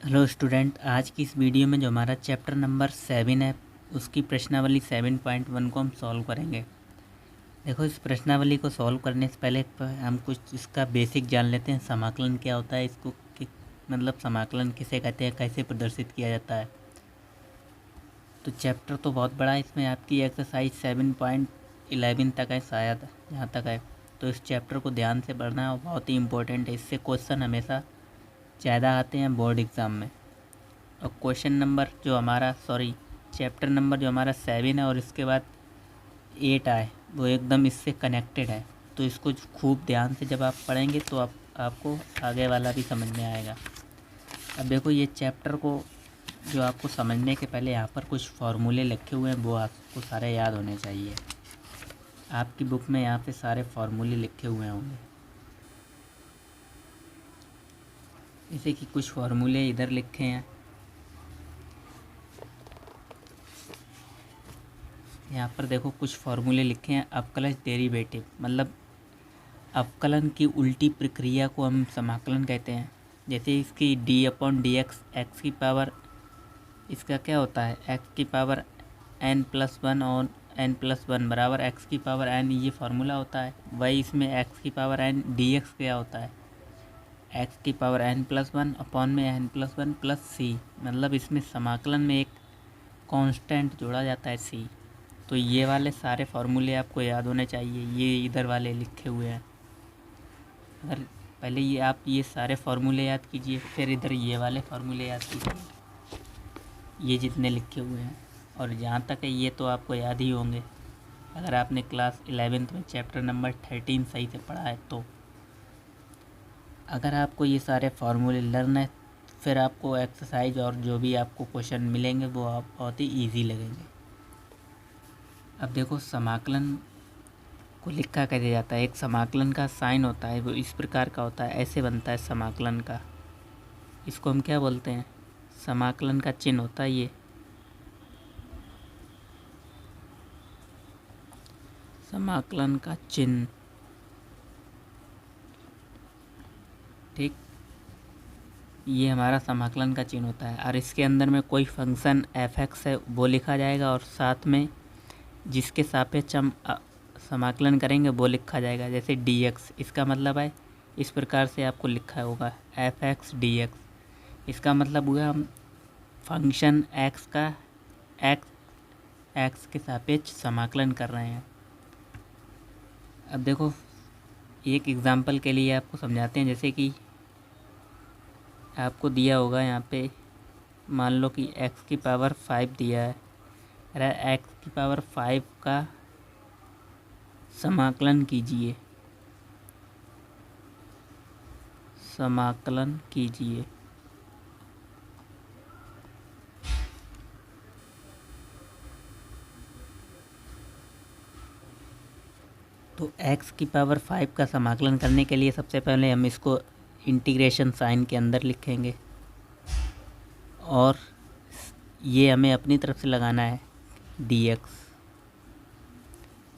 Hello student, आज की इस वीडियो में जो हमारा चैप्टर नंबर 7 है उसकी प्रश्नावली 7.1 को हम सॉल्व करेंगे। देखो, इस प्रश्नावली को सॉल्व करने से पहले हम कुछ इसका बेसिक जान लेते हैं। समाकलन क्या होता है, इसको मतलब समाकलन किसे कहते हैं, कैसे प्रदर्शित किया जाता है। तो चैप्टर तो बहुत बड़ा है, इसमें आपकी एक्सरसाइज 7.11 तक है, शायद यहाँ तक है। तो इस चैप्टर को ध्यान से पढ़ना बहुत ही इम्पोर्टेंट है। इससे क्वेश्चन हमेशा ज़्यादा आते हैं बोर्ड एग्ज़ाम में। और क्वेश्चन नंबर जो हमारा चैप्टर नंबर जो हमारा 7 है और इसके बाद 8 आए वो एकदम इससे कनेक्टेड है। तो इसको खूब ध्यान से जब आप पढ़ेंगे तो आपको आगे वाला भी समझ में आएगा। अब देखो, ये चैप्टर को जो आपको समझने के पहले यहाँ पर कुछ फार्मूले लिखे हुए हैं, वो आपको सारे याद होने चाहिए। आपकी बुक में यहाँ पे सारे फार्मूले लिखे हुए होंगे। जैसे कि कुछ फार्मूले इधर लिखे हैं, यहाँ पर देखो कुछ फार्मूले लिखे हैं। अवकलज डेरिवेटिव मतलब अवकलन की उल्टी प्रक्रिया को हम समाकलन कहते हैं। जैसे इसकी d/dx एक्स की पावर, इसका क्या होता है एक्स की पावर n+1 और n+1 बराबर एक्स की पावर n, ये फार्मूला होता है। वही इसमें एक्स की पावर n dx क्या होता है, एक्स की पावर n+1 अपॉन में n+1 प्लस सी, मतलब इसमें समाकलन में एक कांस्टेंट जोड़ा जाता है c। तो ये वाले सारे फार्मूले आपको याद होने चाहिए, ये इधर वाले लिखे हुए हैं। अगर पहले ये आप ये सारे फार्मूले याद कीजिए, फिर इधर ये वाले फार्मूले याद कीजिए, ये जितने लिखे हुए हैं। और जहाँ तक है ये तो आपको याद ही होंगे अगर आपने क्लास 11th में चैप्टर नंबर 13 सही से पढ़ा है। तो अगर आपको ये सारे फार्मूले लर्न है, फिर आपको एक्सरसाइज और जो भी आपको क्वेश्चन मिलेंगे वो आप बहुत ही ईजी लगेंगे। अब देखो, समाकलन को लिखा कैसे जाता है। एक समाकलन का साइन होता है, वो इस प्रकार का होता है, ऐसे बनता है समाकलन का। इसको हम क्या बोलते हैं, समाकलन का चिन्ह होता है ये। समाकलन का चिन्ह, ठीक, ये हमारा समाकलन का चिन्ह होता है। और इसके अंदर में कोई फंक्शन f(x) है वो लिखा जाएगा, और साथ में जिसके सापेक्ष हम समाकलन करेंगे वो लिखा जाएगा। जैसे dx, इसका मतलब है इस प्रकार से आपको लिखा होगा f(x) dx। इसका मतलब हुआ हम फंक्शन x का x के सापेक्ष समाकलन कर रहे हैं। अब देखो, एक एग्ज़ाम्पल के लिए आपको समझाते हैं। जैसे कि आपको दिया होगा यहाँ पे, मान लो कि x की पावर 5 दिया है, अरे x की पावर 5 का समाकलन कीजिए, समाकलन कीजिए। तो x की पावर 5 का समाकलन करने के लिए सबसे पहले हम इसको इंटीग्रेशन साइन के अंदर लिखेंगे, और ये हमें अपनी तरफ से लगाना है dx।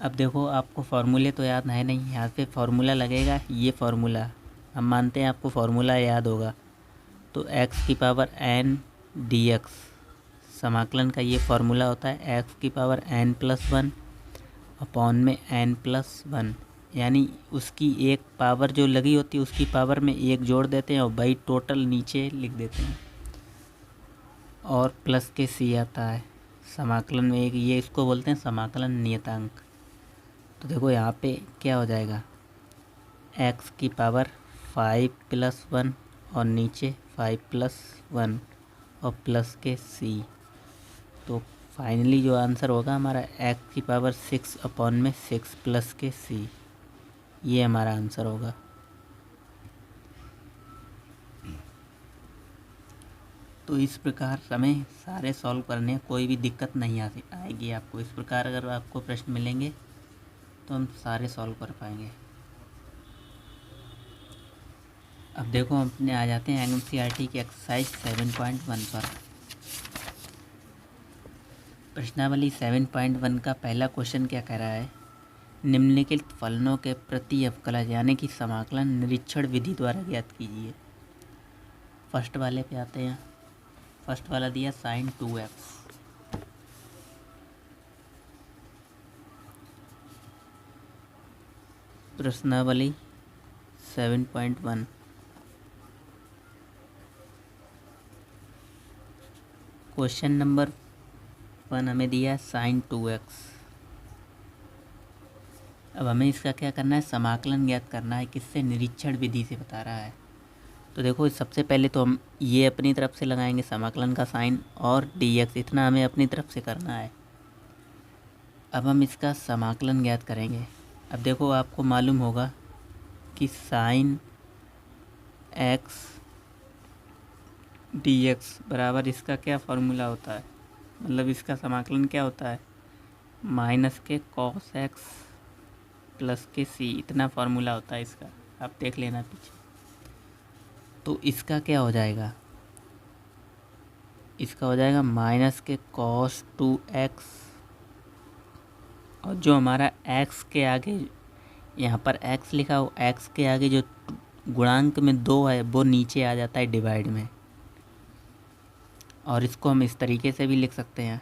अब देखो, आपको फार्मूले तो याद है नहीं, यहाँ पे फार्मूला लगेगा, ये फार्मूला हम मानते हैं आपको फार्मूला याद होगा। तो x की पावर n dx समाकलन का ये फार्मूला होता है, x की पावर n+1 अपॉन में n+1, यानी उसकी एक पावर जो लगी होती है उसकी पावर में एक जोड़ देते हैं और भाई टोटल नीचे लिख देते हैं, और प्लस के c आता है समाकलन में एक, ये इसको बोलते हैं समाकलन नियतांक। तो देखो यहाँ पे क्या हो जाएगा, x की पावर 5+1 और नीचे 5+1 और प्लस के c। तो फाइनली जो आंसर होगा हमारा x की पावर 6 अपॉन में 6 प्लस के c, ये हमारा आंसर होगा। तो इस प्रकार हमें सारे सॉल्व करने, कोई भी दिक्कत नहीं आएगी आपको। इस प्रकार अगर आपको प्रश्न मिलेंगे तो हम सारे सॉल्व कर पाएंगे। अब देखो, हम अपने आ जाते हैं NCERT की एक्सरसाइज 7.1 पर। प्रश्नावली 7.1 का पहला क्वेश्चन क्या कह रहा है, निम्नलिखित फलनों के प्रति अवकलज यानी कि समाकलन निरीक्षण विधि द्वारा ज्ञात कीजिए। फर्स्ट वाले पे आते हैं। फर्स्ट वाला दिया साइन 2x। प्रश्नावली 7.1। क्वेश्चन नंबर 1 हमें दिया साइन 2x। अब हमें इसका क्या करना है, समाकलन ज्ञात करना है। किससे? निरीक्षण विधि से बता रहा है। तो देखो सबसे पहले तो हम ये अपनी तरफ से लगाएंगे समाकलन का साइन, और dx इतना हमें अपनी तरफ से करना है। अब हम इसका समाकलन ज्ञात करेंगे। अब देखो आपको मालूम होगा कि साइन x dx बराबर इसका क्या फार्मूला होता है, मतलब इसका समाकलन क्या होता है, माइनस के कॉस x प्लस के c, इतना फार्मूला होता है इसका। आप देख लेना पीछे। तो इसका क्या हो जाएगा, इसका हो जाएगा माइनस के कॉस 2x, और जो हमारा x के आगे यहाँ पर x लिखा हो, x के आगे जो गुणांक में 2 है वो नीचे आ जाता है डिवाइड में। और इसको हम इस तरीके से भी लिख सकते हैं,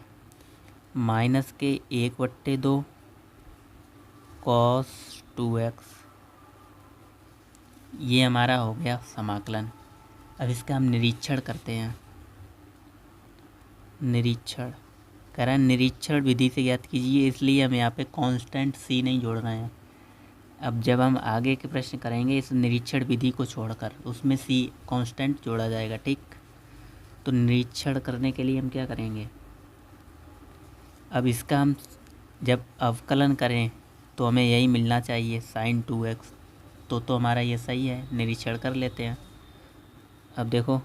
माइनस के 1/2 कॉस 2x। ये हमारा हो गया समाकलन। अब इसका हम निरीक्षण करते हैं। निरीक्षण कह रहा है निरीक्षण विधि से ज्ञात कीजिए, इसलिए हम यहाँ पे कांस्टेंट c नहीं जोड़ रहे हैं। अब जब हम आगे के प्रश्न करेंगे इस निरीक्षण विधि को छोड़कर, उसमें c कांस्टेंट जोड़ा जाएगा। ठीक, तो निरीक्षण करने के लिए हम क्या करेंगे, अब इसका हम जब अवकलन करें तो हमें यही मिलना चाहिए साइन 2x। तो हमारा ये सही है, निरीक्षण कर लेते हैं। अब देखो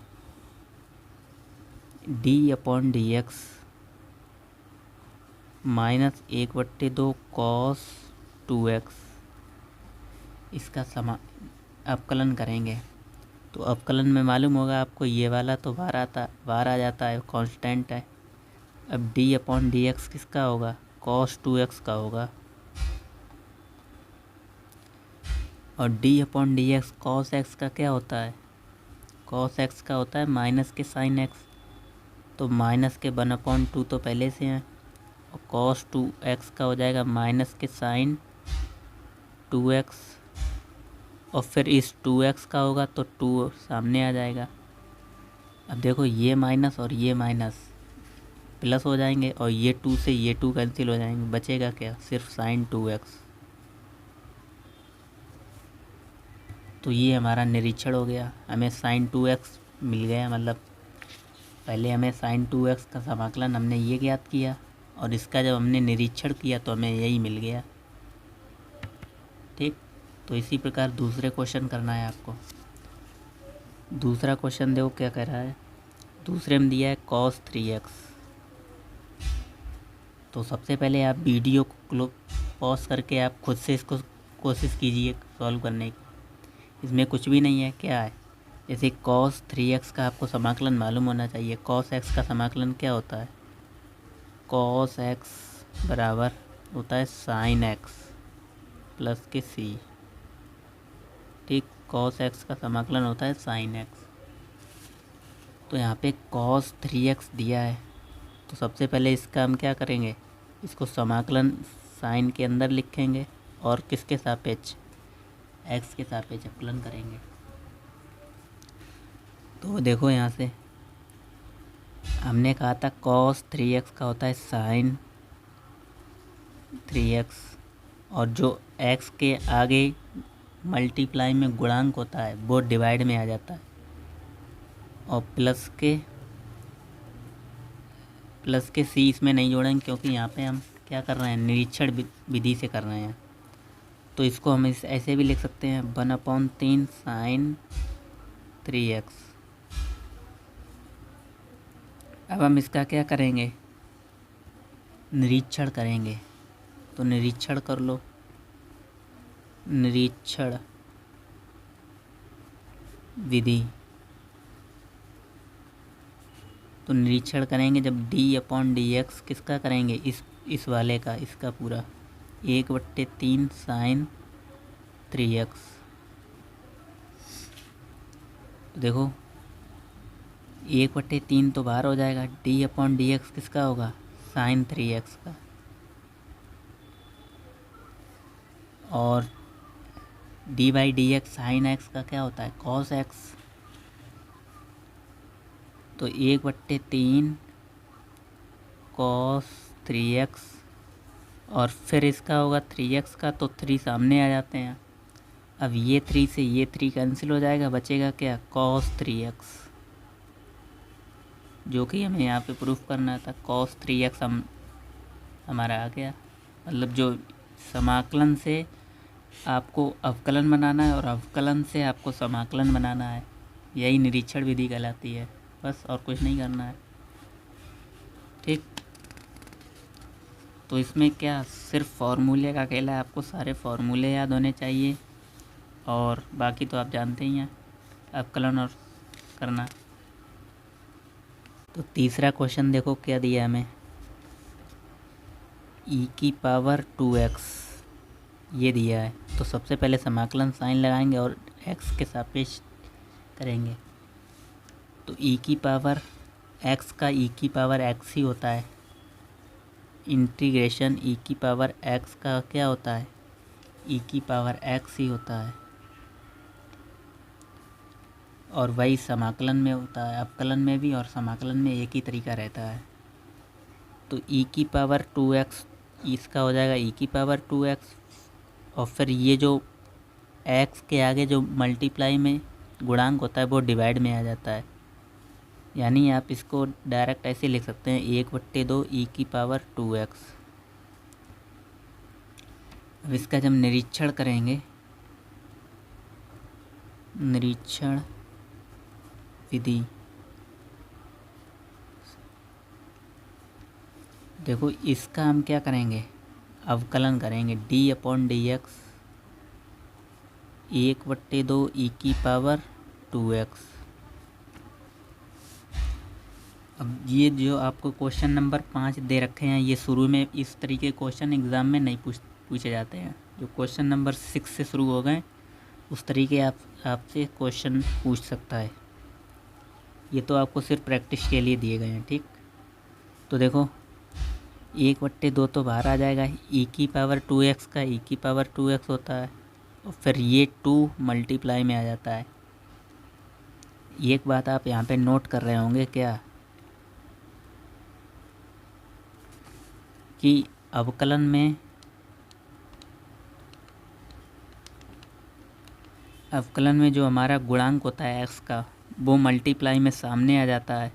d/dx माइनस 1/2 कॉस 2x, इसका अवकलन करेंगे तो अवकलन में मालूम होगा आपको, ये वाला तो बाहर आ जाता है, कांस्टेंट है। अब d/dx किसका होगा, cos 2x का होगा। और d/dx cos x का क्या होता है, cos x का होता है माइनस के sin x। तो माइनस के 1/2 तो पहले से हैं, और cos 2x का हो जाएगा माइनस के sin 2x, और फिर इस 2x का होगा तो 2 सामने आ जाएगा। अब देखो ये माइनस और ये माइनस प्लस हो जाएंगे, और ये 2 से ये 2 कैंसिल हो जाएंगे, बचेगा क्या, सिर्फ साइन 2x। तो ये हमारा निरीक्षण हो गया, हमें साइन 2x मिल गया। मतलब पहले हमें साइन 2x का समाकलन हमने ये ज्ञात किया, और इसका जब हमने निरीक्षण किया तो हमें यही मिल गया। ठीक, तो इसी प्रकार दूसरे क्वेश्चन करना है आपको। दूसरा क्वेश्चन देखो क्या कह रहा है, दूसरे में दिया है cos 3x। तो सबसे पहले आप वीडियो को पॉज करके आप खुद से इसको कोशिश कीजिए सॉल्व करने की। इसमें कुछ भी नहीं है, क्या है, जैसे cos 3x का आपको समाकलन मालूम होना चाहिए। cos x का समाकलन क्या होता है, cos x बराबर होता है sin x प्लस के c। ठीक, cos x का समाकलन होता है sin x। तो यहाँ पे cos 3x दिया है, तो सबसे पहले इसका हम क्या करेंगे, इसको समाकलन साइन के अंदर लिखेंगे, और किसके सापेक्ष, x के सापेक्ष अवकलन करेंगे। तो देखो यहाँ से हमने कहा था cos 3x का होता है sin 3x, और जो x के आगे मल्टीप्लाई में गुणांक होता है वो डिवाइड में आ जाता है, और प्लस के c इसमें नहीं जोड़ेंगे, क्योंकि यहाँ पे हम क्या कर रहे हैं, निरीक्षण विधि से कर रहे हैं। तो इसको हम ऐसे भी लिख सकते हैं 1/3 sin 3x। अब हम इसका क्या करेंगे, निरीक्षण करेंगे। तो निरीक्षण कर लो, निरीक्षण विधि। तो निरीक्षण करेंगे जब d/dx किसका करेंगे, इस वाले का, इसका पूरा 1/3 sin 3x। तो देखो 1/3 तो बाहर हो जाएगा। d/dx किसका होगा? साइन 3x का। और d/dx साइन x का क्या होता है? cos x। तो 1/3 cos 3x, और फिर इसका होगा 3x का, तो 3 सामने आ जाते हैं। अब ये 3 से ये 3 कैंसिल हो जाएगा, बचेगा क्या? cos 3x, जो कि हमें यहाँ पे प्रूफ करना था। cos 3x हमारा आ गया। मतलब जो समाकलन से आपको अवकलन बनाना है और अवकलन से आपको समाकलन बनाना है, यही निरीक्षण विधि कहलाती है। बस और कुछ नहीं करना है, ठीक। तो इसमें क्या सिर्फ फॉर्मूले का खेल है, आपको सारे फॉर्मूले याद होने चाहिए, और बाकी तो आप जानते ही हैं अवकलन और करना। तो तीसरा क्वेश्चन देखो क्या दिया हमें, e⁻²x ये दिया है। तो सबसे पहले समाकलन साइन लगाएंगे और x के सापेक्ष करेंगे। तो e⁻x का e⁻x ही होता है। इंटीग्रेशन e⁻x का क्या होता है? e⁻x ही होता है। और वही समाकलन में होता है, अवकलन में भी और समाकलन में एक ही तरीका रहता है। तो e⁻2x इसका हो जाएगा e⁻2x, और फिर ये जो x के आगे जो मल्टीप्लाई में गुणांक होता है वो डिवाइड में आ जाता है। यानी आप इसको डायरेक्ट ऐसे लिख सकते हैं 1/2 e⁻2x। अब इसका जब निरीक्षण करेंगे, निरीक्षण विधि, देखो इसका हम क्या करेंगे? अवकलन करेंगे। d/dx 1/2 e⁻2x। अब ये जो आपको क्वेश्चन नंबर 5 दे रखे हैं, ये शुरू में इस तरीके क्वेश्चन एग्ज़ाम में नहीं पूछे जाते हैं। जो क्वेश्चन नंबर 6 से शुरू हो गए उस तरीके आपसे क्वेश्चन पूछ सकता है। ये तो आपको सिर्फ प्रैक्टिस के लिए दिए गए हैं, ठीक। तो देखो 1/2 तो बाहर आ जाएगा, e⁻2x का e⁻2x होता है, और फिर ये 2 मल्टीप्लाई में आ जाता है। एक बात आप यहाँ पे नोट कर रहे होंगे क्या, कि अवकलन में जो हमारा गुणांक होता है x का, वो मल्टीप्लाई में सामने आ जाता है,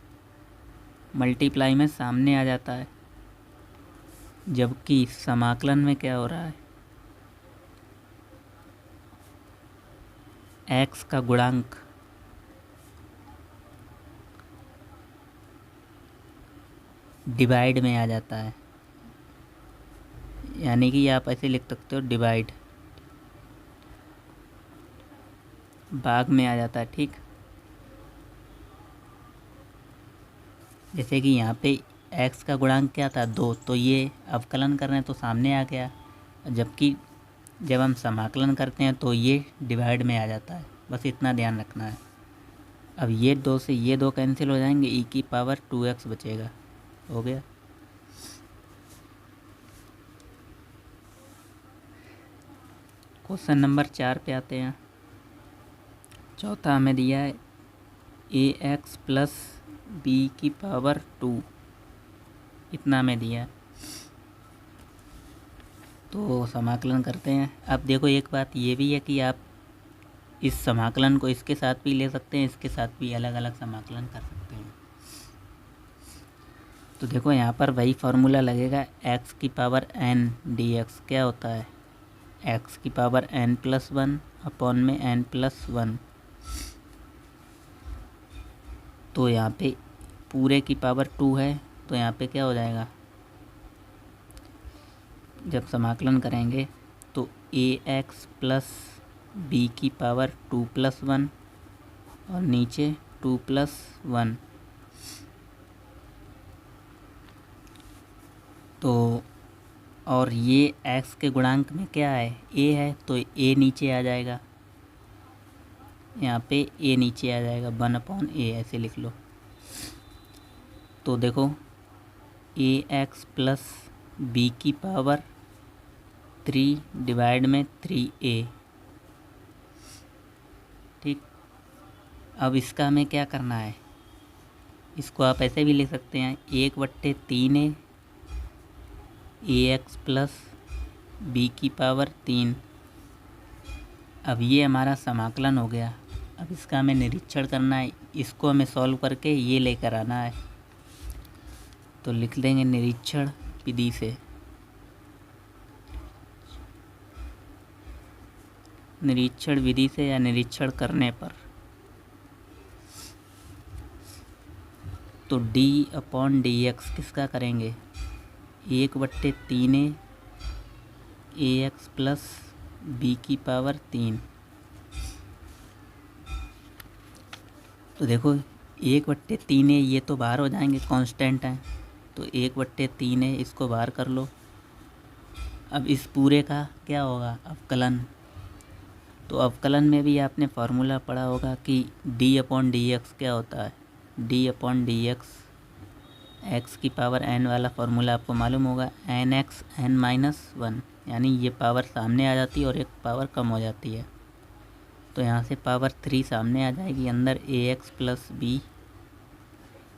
मल्टीप्लाई में सामने आ जाता है। जबकि समाकलन में क्या हो रहा है, x का गुणांक डिवाइड में आ जाता है। यानी कि आप ऐसे लिख सकते हो, डिवाइड, भाग में आ जाता है, ठीक। जैसे कि यहाँ पे x का गुणांक क्या था? 2, तो ये अवकलन कर रहे हैं तो सामने आ गया, जबकि जब हम समाकलन करते हैं तो ये डिवाइड में आ जाता है। बस इतना ध्यान रखना है। अब ये 2 से ये 2 कैंसिल हो जाएंगे, e⁻2x बचेगा। हो गया। क्वेश्चन नंबर 4 पे आते हैं। चौथा हमें दिया है ax + b⁻2, इतना हमें दिया है। तो समाकलन करते हैं। अब देखो एक बात ये भी है कि आप इस समाकलन को इसके साथ भी ले सकते हैं, इसके साथ भी अलग अलग समाकलन कर सकते हैं। तो देखो यहाँ पर वही फार्मूला लगेगा, x⁻n dx क्या होता है? x⁻n+1 अपॉन में n+1। तो यहाँ पे पूरे की पावर 2 है, तो यहाँ पे क्या हो जाएगा? जब समाकलन करेंगे तो ax + b⁻2+1 और नीचे 2+1। तो और ये x के गुणांक में क्या है? a है, तो a नीचे आ जाएगा, यहाँ पे a नीचे आ जाएगा, 1/a ऐसे लिख लो। तो देखो ए एक्स प्लस बी की पावर 3 डिवाइड में 3a। ठीक, अब इसका हमें क्या करना है, इसको आप ऐसे भी ले सकते हैं 1/3a एक्स प्लस बी की पावर 3। अब ये हमारा समाकलन हो गया। अब इसका हमें निरीक्षण करना है, इसको हमें सॉल्व करके ये लेकर आना है। तो लिख देंगे निरीक्षण विधि से। निरीक्षण विधि से या निरीक्षण करने पर, तो d/dx किसका करेंगे, 1/3a एक्स प्लस बी की पावर 3। तो देखो 1/3a ये तो बाहर हो जाएंगे, कांस्टेंट हैं, तो 1/3a इसको बाहर कर लो। अब इस पूरे का क्या होगा, अवकलन। तो अवकलन में भी आपने फार्मूला पढ़ा होगा कि d/dx क्या होता है, d/dx x की पावर n वाला फार्मूला आपको मालूम होगा, nx n-1, यानी ये पावर सामने आ जाती है और एक पावर कम हो जाती है। तो यहाँ से पावर 3 सामने आ जाएगी, अंदर ax प्लस बी,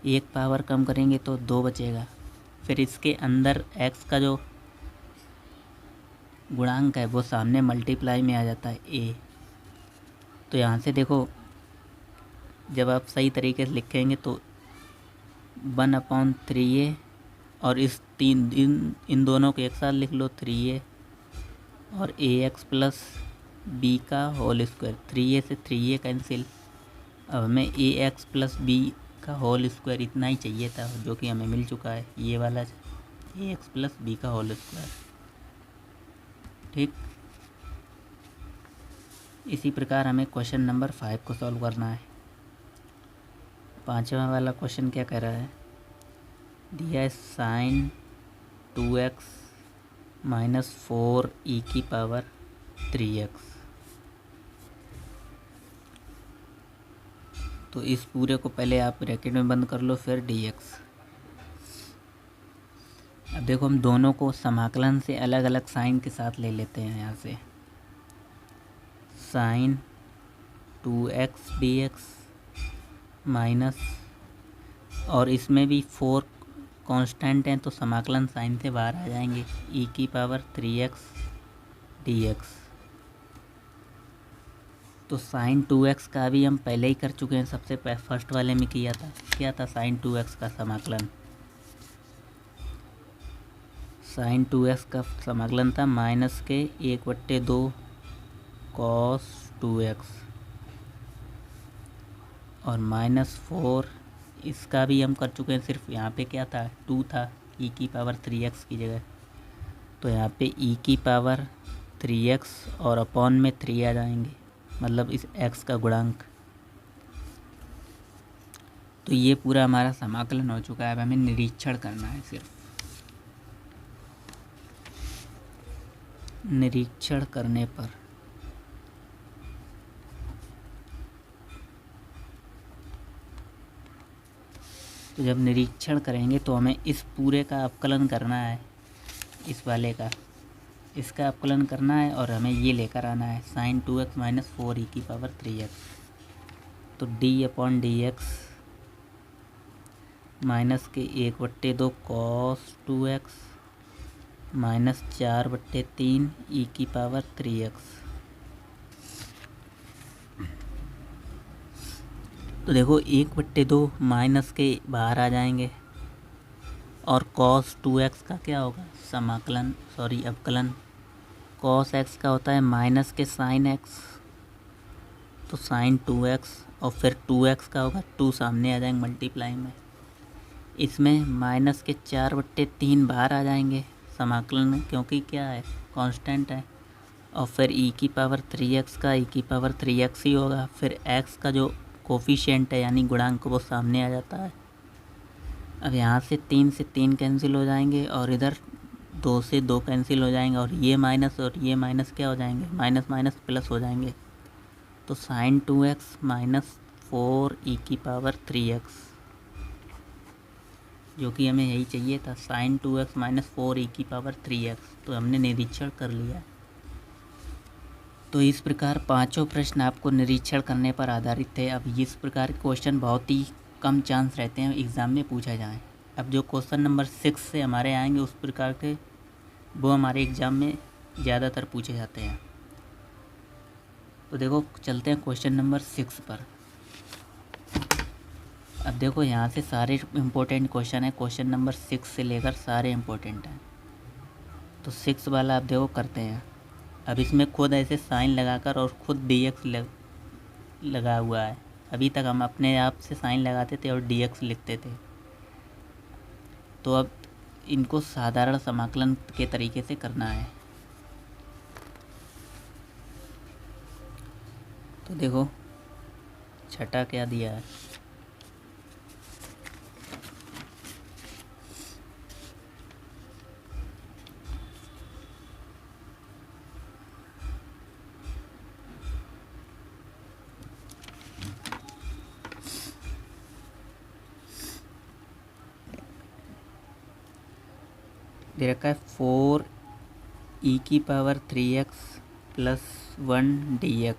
एक पावर कम करेंगे तो 2 बचेगा। फिर इसके अंदर x का जो गुणांक है वो सामने मल्टीप्लाई में आ जाता है a। तो यहाँ से देखो जब आप सही तरीके से लिखेंगे तो 1/3a, और इन दोनों को एक साथ लिख लो 3a और ax प्लस बी का होल स्क्वायर। 3a से 3a कैंसिल। अब हमें ax प्लस बी का होल स्क्वायर इतना ही चाहिए था, जो कि हमें मिल चुका है, ये वाला ax प्लस बी का होल स्क्वायर। ठीक, इसी प्रकार हमें क्वेश्चन नंबर 5 को सॉल्व करना है। 5वां वाला क्वेश्चन क्या कह रहा है, दिया है sin 2x माइनस 4e की पावर 3x। तो इस पूरे को पहले आप ब्रैकेट में बंद कर लो, फिर dx। अब देखो हम दोनों को समाकलन से अलग अलग साइन के साथ ले लेते हैं। यहाँ से sin 2x dx माइनस, और इसमें भी 4 कांस्टेंट हैं तो समाकलन साइन से बाहर आ जाएंगे, e की पावर 3x dx। तो sin 2x का भी हम पहले ही कर चुके हैं, सबसे फर्स्ट वाले में किया था। क्या था sin 2x का समाकलन, sin 2x का समाकलन था माइनस के 1/2 cos 2x और -4, इसका भी हम कर चुके हैं, सिर्फ यहाँ पे क्या था 2 था, e की पावर 3x की जगह। तो यहाँ पे e की पावर 3x और अपॉन में 3 आ जाएंगे, मतलब इस x का गुणांक। तो ये पूरा हमारा समाकलन हो चुका है। अब हमें निरीक्षण करना है सिर्फ। निरीक्षण करने पर तो जब निरीक्षण करेंगे तो हमें इस पूरे का अवकलन करना है, इस वाले का, इसका अवकलन करना है और हमें ये लेकर आना है sin 2x माइनस 4e की पावर 3x। तो d/dx माइनस के 1/2 cos 2x माइनस 4/3 e की पावर 3x। तो देखो 1/2 माइनस के बाहर आ जाएंगे, और cos 2x का क्या होगा, समाकलन अवकलन। cos x का होता है माइनस के sin x, तो sin 2x, और फिर 2x का होगा 2 सामने आ जाएंगे मल्टीप्लाई में। इसमें माइनस के 4/3 बाहर आ जाएंगे समाकलन में, क्योंकि क्या है कांस्टेंट है। और फिर e की पावर 3x का e की पावर 3x ही होगा। फिर x का जो कोफिशिएंट है यानी गुणांक, वो सामने आ जाता है। अब यहाँ से 3 से 3 कैंसिल हो जाएंगे, और इधर 2 से 2 कैंसिल हो जाएंगे, और ये माइनस क्या हो जाएंगे, माइनस माइनस प्लस हो जाएंगे। तो sin 2x माइनस 4e की पावर 3x। जो कि हमें यही चाहिए था, साइन 2x माइनस 4e⁻3x। तो हमने निरीक्षण कर लिया। तो इस प्रकार पांचों प्रश्न आपको निरीक्षण करने पर आधारित थे। अब इस प्रकार के क्वेश्चन बहुत ही कम चांस रहते हैं एग्ज़ाम में पूछा जाए। अब जो क्वेश्चन नंबर 6 से हमारे आएंगे उस प्रकार के वो हमारे एग्ज़ाम में ज़्यादातर पूछे जाते हैं। तो देखो चलते हैं क्वेश्चन नंबर 6 पर। अब देखो यहाँ से सारे इम्पोर्टेंट क्वेश्चन है, क्वेश्चन नंबर 6 से लेकर सारे इम्पोर्टेंट हैं। तो 6 वाला आप देखो करते हैं। अब इसमें खुद ऐसे साइन लगाकर और खुद dx लगा हुआ है। अभी तक हम अपने आप से साइन लगाते थे और dx लिखते थे। तो अब इनको साधारण समाकलन के तरीके से करना है। तो देखो छठा क्या दिया है। दे रखा है 4e⁻3x + 1 dx।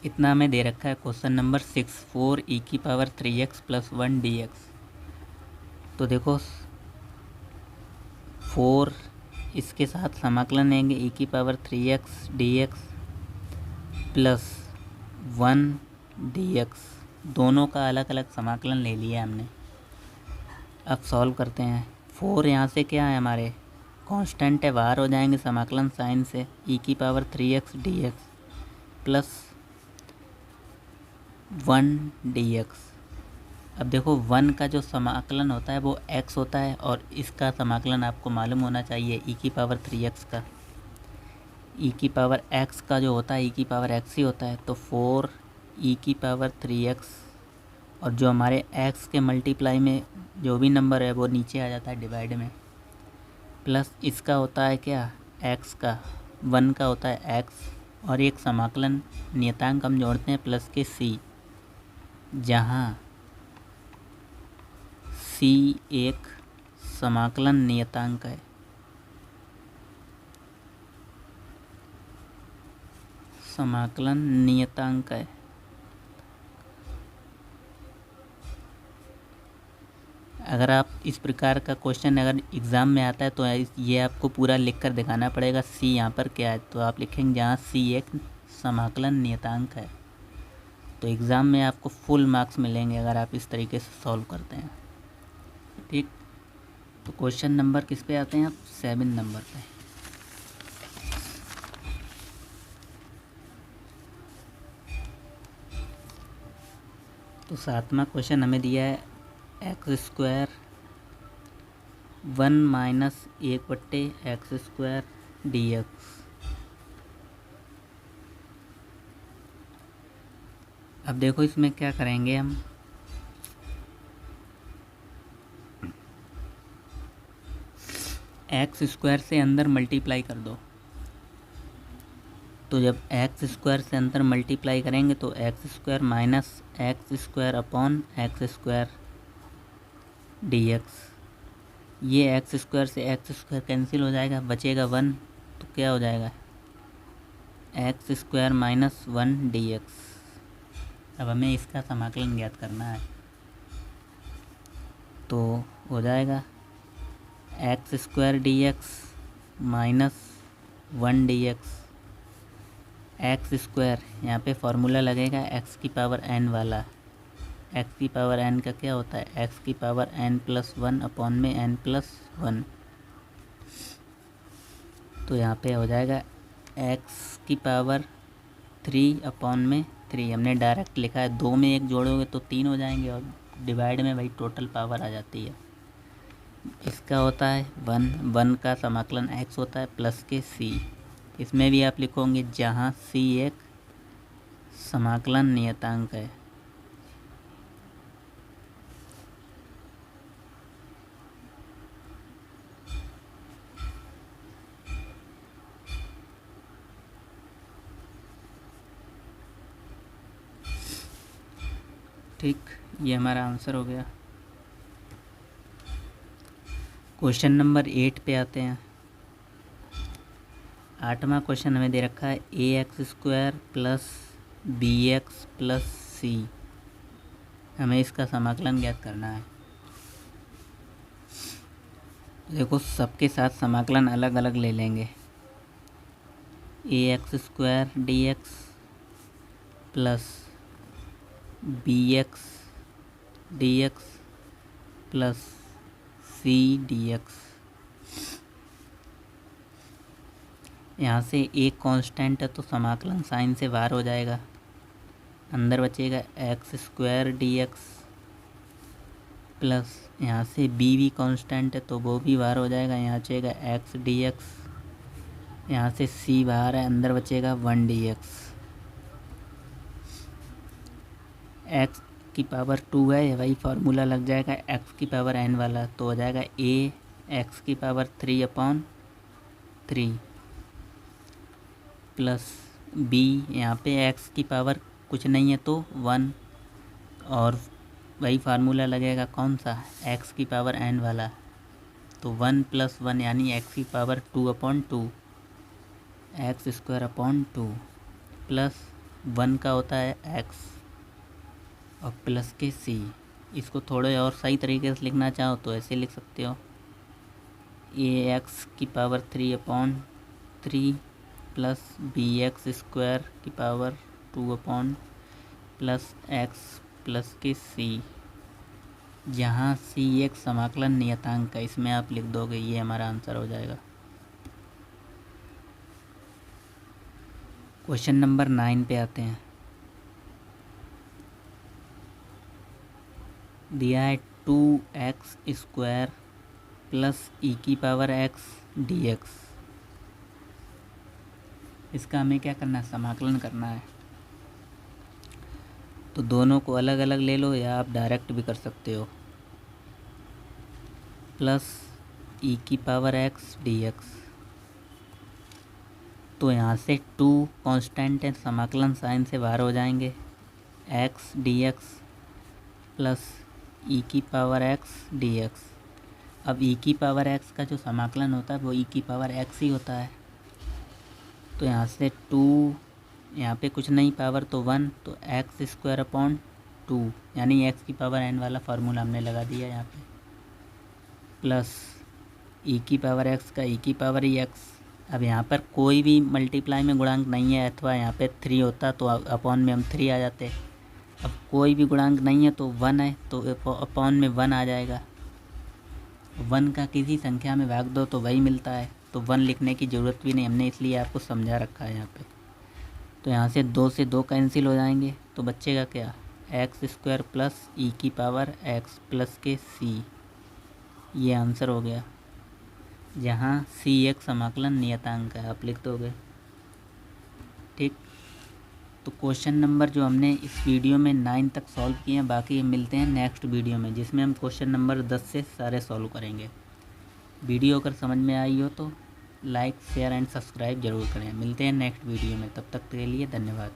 इतना हमें दे रखा है क्वेश्चन नंबर 6, 4e⁻3x + 1 dx। तो देखो 4 इसके साथ समाकलन लेंगे e⁻3x dx + 1 dx। दोनों का अलग अलग समाकलन ले लिया हमने। अब सॉल्व करते हैं। 4 यहाँ से क्या है हमारे कांस्टेंट है, बाहर हो जाएंगे समाकलन साइन से e⁻3x dx + 1 dx। अब देखो 1 का जो समाकलन होता है वो x होता है और इसका समाकलन आपको मालूम होना चाहिए e⁻3x का। e⁻x का जो होता है e⁻x ही होता है। तो 4e⁻3x और जो हमारे x के मल्टीप्लाई में जो भी नंबर है वो नीचे आ जाता है डिवाइड में, प्लस इसका होता है क्या x का, 1 का होता है x और एक समाकलन नियतांक हम जोड़ते हैं प्लस के c, जहाँ c एक समाकलन नियतांक है। समाकलन नियतांक है। अगर आप इस प्रकार का क्वेश्चन अगर एग्ज़ाम में आता है तो ये आपको पूरा लिख कर दिखाना पड़ेगा। सी यहाँ पर क्या है तो आप लिखेंगे जहाँ सी एक समाकलन नियतांक है। तो एग्ज़ाम में आपको फुल मार्क्स मिलेंगे अगर आप इस तरीके से सॉल्व करते हैं। ठीक, तो क्वेश्चन नंबर किस पे आते हैं आप, 7 नंबर पे। तो 7वां क्वेश्चन हमें दिया है x² 1 - 1/x² dx। अब देखो इसमें क्या करेंगे हम, x² से अंदर मल्टीप्लाई कर दो। तो जब x² से अंदर मल्टीप्लाई करेंगे तो x² - x² dx। ये x² से x² कैंसिल हो जाएगा, बचेगा 1। तो क्या हो जाएगा x² - 1 dx। अब हमें इसका समाकलन ज्ञात करना है। तो हो जाएगा x² dx - 1 dx। x² यहाँ पे फॉर्मूला लगेगा x⁻n वाला। x⁻n का क्या होता है x⁻n + 1/n+1। तो यहाँ पे हो जाएगा x⁻3/3। हमने डायरेक्ट लिखा है, 2 में 1 जोड़ोगे तो 3 हो जाएंगे और डिवाइड में भाई टोटल पावर आ जाती है। इसका होता है 1 का समाकलन x होता है प्लस के c। इसमें भी आप लिखोगे जहाँ c एक समाकलन नियतांक है। ठीक, ये हमारा आंसर हो गया। क्वेश्चन नंबर 8 पे आते हैं। 8वां क्वेश्चन हमें दे रखा है ax² plus bx plus c। हमें इसका समाकलन ज्ञात करना है। देखो, सबके साथ समाकलन अलग अलग ले लेंगे। ax² dx plus bx dx plus c dx। यहाँ से एक कांस्टेंट है तो समाकलन साइन से बाहर हो जाएगा। अंदर बचेगा x² dx प्लस यहाँ से b भी कांस्टेंट है तो वो भी बाहर हो जाएगा। यहाँ बचेगा x dx, यहाँ से c बाहर है, अंदर बचेगा 1 dx। x की पावर 2 है, वही फार्मूला लग जाएगा x की पावर n वाला, तो हो जाएगा a x की पावर 3/3 प्लस b, यहाँ पे x की पावर कुछ नहीं है तो 1, और वही फार्मूला लगेगा कौन सा, x की पावर n वाला, तो 1 + 1 यानी x की पावर 2/2 x² प्लस 1 का होता है x और प्लस के c। इसको थोड़े और सही तरीके से लिखना चाहो तो ऐसे लिख सकते हो, ax की पावर 3/3 प्लस bx² की पावर 2 प्लस x प्लस के c। जहाँ c एक समाकलन नियतांक है, इसमें आप लिख दोगे, ये हमारा आंसर हो जाएगा। क्वेश्चन नंबर 9 पे आते हैं। दिया है 2x² प्लस e की पावर x dx। इसका हमें क्या करना है, समाकलन करना है। तो दोनों को अलग अलग ले लो या आप डायरेक्ट भी कर सकते हो। प्लस e की पावर x dx, तो यहाँ से 2 कांस्टेंट है, समाकलन साइन से बाहर हो जाएंगे। x dx प्लस e की पावर x dx। अब e की पावर x का जो समाकलन होता है वो e की पावर x ही होता है। तो यहाँ से 2, यहाँ पे कुछ नहीं पावर तो 1, तो x²/2 यानी x की पावर n वाला फार्मूला हमने लगा दिया यहाँ पे, प्लस e की पावर x का e की पावर ही x। अब यहाँ पर कोई भी मल्टीप्लाई में गुणांक नहीं है, अथवा यहाँ पे 3 होता तो अपॉन में हम 3 आ जाते। अब कोई भी गुणांक नहीं है तो 1 है, तो अपॉन में 1 आ जाएगा। 1 का किसी संख्या में भाग दो तो वही मिलता है, तो 1 लिखने की ज़रूरत भी नहीं, हमने इसलिए आपको समझा रखा है यहाँ पे। तो यहाँ से 2 से 2 कैंसिल हो जाएंगे, तो बचेगा क्या, x² प्लस e की पावर x प्लस के c। ये आंसर हो गया, जहाँ c एक समाकलन नियतांक है, आप लिख दोगे। ठीक, तो क्वेश्चन नंबर जो हमने इस वीडियो में 9 तक सॉल्व किए हैं, बाकी मिलते हैं नेक्स्ट वीडियो में, जिसमें हम क्वेश्चन नंबर 10 से सारे सॉल्व करेंगे। वीडियो अगर समझ में आई हो तो लाइक शेयर एंड सब्सक्राइब जरूर करें। मिलते हैं नेक्स्ट वीडियो में, तब तक के लिए धन्यवाद।